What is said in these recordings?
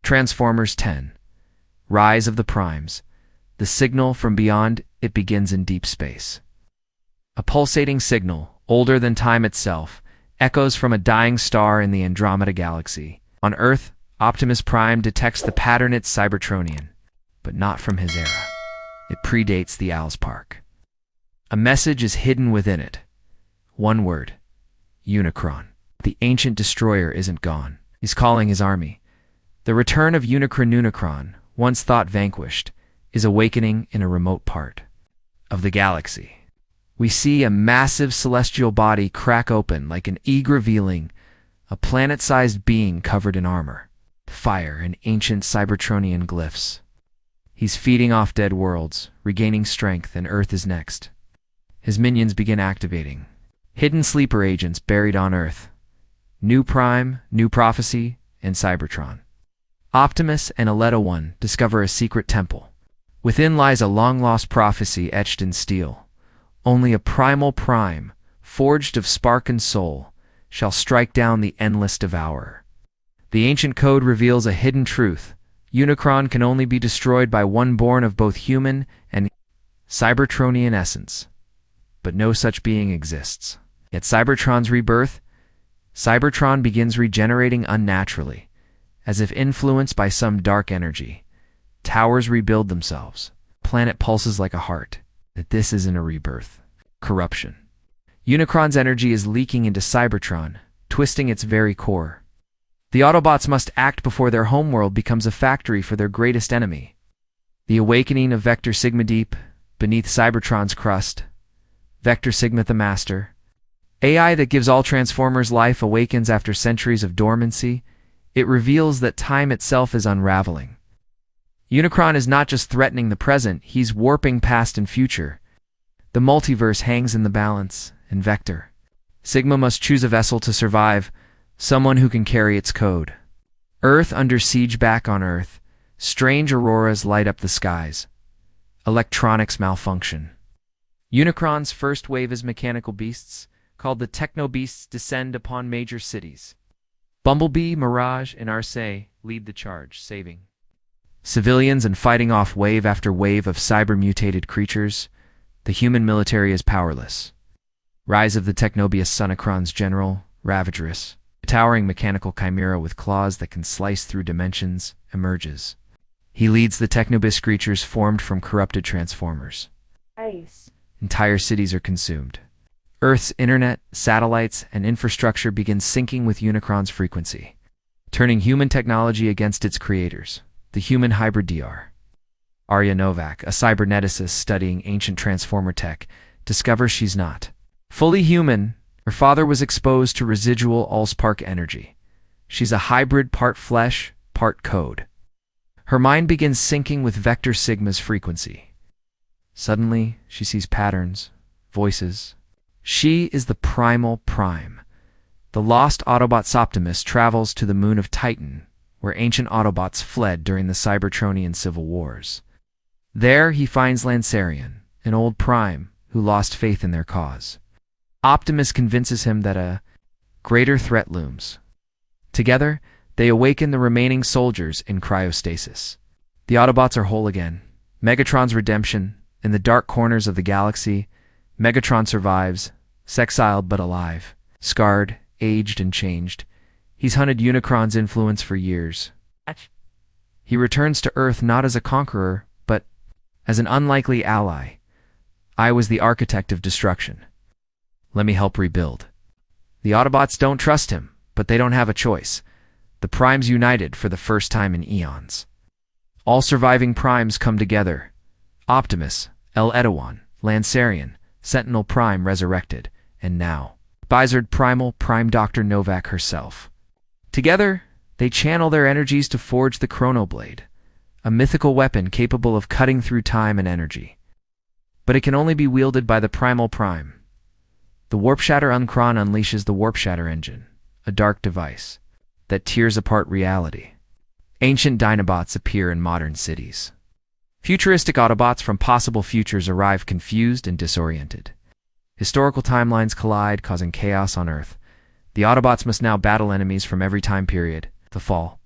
Transformers 10. Rise of the Primes. The signal from beyond, it begins in deep space. A pulsating signal, older than time itself, echoes from a dying star in the Andromeda galaxy. On Earth, Optimus Prime detects the pattern at Cybertronian, but not from his era. It predates the Allspark. A message is hidden within it. One word: Unicron. The ancient destroyer isn't gone. He's calling his army. The return of Unicron, once thought vanquished, is awakening in a remote part of the galaxy. We see a massive celestial body crack open like an egg revealing a planet-sized being covered in armor, fire, and ancient Cybertronian glyphs. He's feeding off dead worlds, regaining strength, and Earth is next. His minions begin activating. Hidden sleeper agents buried on Earth. New Prime, New Prophecy, and Cybertron. Optimus and Aleta One discover a secret temple. Within lies a long-lost prophecy etched in steel. Only a Primal Prime, forged of spark and soul, shall strike down the endless devourer. The ancient code reveals a hidden truth. Unicron can only be destroyed by one born of both human and Cybertronian essence. But no such being exists. At Cybertron's rebirth, Cybertron begins regenerating unnaturally, as if influenced by some dark energy. Towers rebuild themselves. Planet pulses like a heart. That this isn't a rebirth. Corruption. Unicron's energy is leaking into Cybertron, twisting its very core. The Autobots must act before their homeworld becomes a factory for their greatest enemy. The awakening of Vector Sigma deep beneath Cybertron's crust. Vector Sigma the Master. AI that gives all Transformers life awakens after centuries of dormancy. It reveals that time itself is unraveling. Unicron is not just threatening the present, he's warping past and future. The multiverse hangs in the balance, and Vector Sigma must choose a vessel to survive, someone who can carry its code. Earth under siege. Back on Earth, strange auroras light up the skies. Electronics malfunction. Unicron's first wave is mechanical beasts, called the Techno-Beasts, descend upon major cities. Bumblebee, Mirage, and Arcee lead the charge, saving civilians and fighting off wave after wave of cyber-mutated creatures. The human military is powerless. Rise of the Technobius. Unicron's general, Ravagerous, a towering mechanical chimera with claws that can slice through dimensions, emerges. He leads the Technobius creatures formed from corrupted Transformers. Nice. Entire cities are consumed. Earth's internet, satellites, and infrastructure begin syncing with Unicron's frequency, turning human technology against its creators. The human hybrid Dr. Arya Novak, a cyberneticist studying ancient Transformer tech, discovers she's not fully human. Her father was exposed to residual Allspark energy. She's a hybrid, part flesh, part code. Her mind begins syncing with Vector Sigma's frequency. Suddenly, she sees patterns, voices. She is the Primal Prime. The lost Autobots. Optimus travels to the moon of Titan, where ancient Autobots fled during the Cybertronian civil wars. There he finds Lancerian, an old Prime who lost faith in their cause. Optimus convinces him that a greater threat looms. Together, they awaken the remaining soldiers in cryostasis. The Autobots are whole again. Megatron's redemption. In the dark corners of the galaxy, Megatron survives, sexiled but alive, scarred, aged, and changed. He's hunted Unicron's influence for years. He returns to Earth not as a conqueror, but as an unlikely ally. I was the architect of destruction. Let me help rebuild. The Autobots don't trust him, but they don't have a choice. The Primes united for the first time in eons. All surviving Primes come together. Optimus, Aleta One, Lancerian, Sentinel Prime resurrected, and now, Bizored Primal Prime Dr. Novak herself. Together, they channel their energies to forge the Chrono Blade, a mythical weapon capable of cutting through time and energy. But it can only be wielded by the Primal Prime. The Warp Shatter Unicron unleashes the Warp Shatter engine, a dark device that tears apart reality. Ancient Dinobots appear in modern cities. Futuristic Autobots from possible futures arrive confused and disoriented. Historical timelines collide, causing chaos on Earth. The Autobots must now battle enemies from every time period. The fall.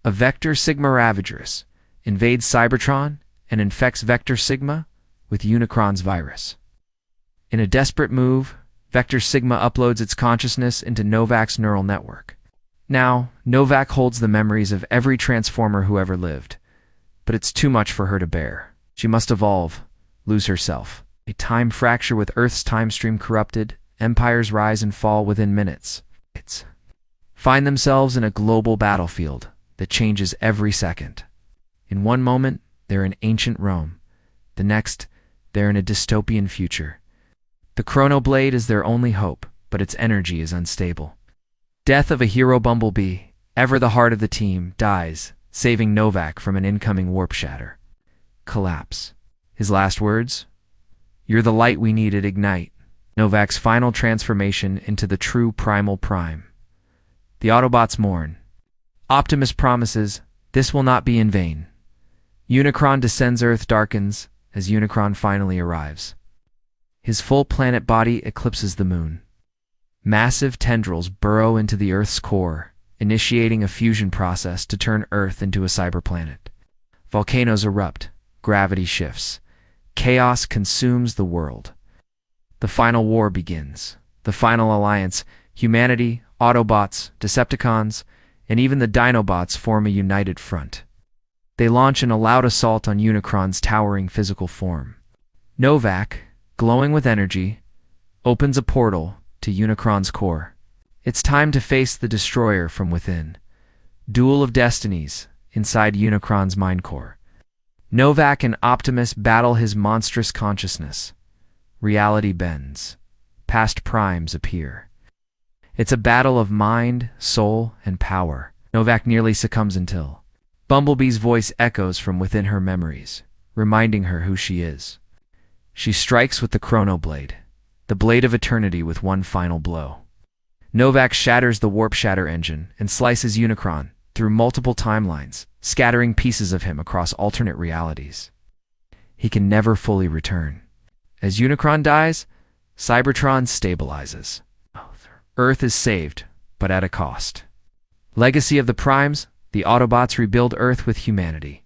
A Vector Sigma Ravageress invades Cybertron and infects Vector Sigma with Unicron's virus. In a desperate move, Vector Sigma uploads its consciousness into Novak's neural network. Now, Novak holds the memories of every Transformer who ever lived, but it's too much for her to bear. She must evolve, lose herself. A time fracture with Earth's time stream corrupted, empires rise and fall within minutes. Find themselves in a global battlefield that changes every second. In one moment, they're in ancient Rome. The next, they're in a dystopian future. The Chrono Blade is their only hope, but its energy is unstable. Death of a hero Bumblebee, ever the heart of the team, dies, saving Novak from an incoming warp shatter. Collapse. His last words? "You're the light we need at Ignite." Novak's final transformation into the true Primal Prime. The Autobots mourn. Optimus promises, "This will not be in vain." Unicron descends. Earth darkens as Unicron finally arrives. His full planet body eclipses the moon. Massive tendrils burrow into the Earth's core, initiating a fusion process to turn Earth into a cyberplanet. Volcanoes erupt, gravity shifts. Chaos consumes the world. The final war begins. The final alliance, humanity, Autobots, Decepticons, and even the Dinobots form a united front. They launch an all-out assault on Unicron's towering physical form. Novak, glowing with energy, opens a portal to Unicron's core. It's time to face the destroyer from within. Duel of destinies inside Unicron's mind core. Novak and Optimus battle his monstrous consciousness. Reality bends. Past primes appear. It's a battle of mind, soul, and power. Novak nearly succumbs until Bumblebee's voice echoes from within her memories, reminding her who she is. She strikes with the Chrono Blade, the blade of eternity, with one final blow. Novak shatters the warp shatter engine and slices Unicron through multiple timelines, scattering pieces of him across alternate realities. He can never fully return. As Unicron dies, Cybertron stabilizes. Earth is saved, but at a cost. Legacy of the Primes, the Autobots rebuild Earth with humanity.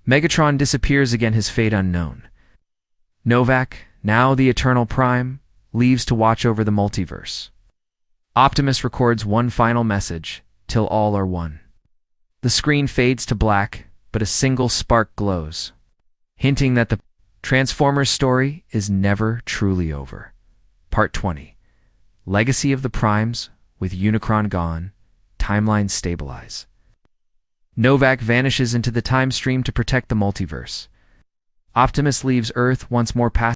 Megatron disappears, again his fate unknown. Novak, now the Eternal Prime, leaves to watch over the multiverse. Optimus records one final message, "Till all are one." The screen fades to black, but a single spark glows, hinting that the Transformers story is never truly over. Part 20. Legacy of the Primes, with Unicron gone, timelines stabilize. Novak vanishes into the time stream to protect the multiverse. Optimus leaves Earth once more past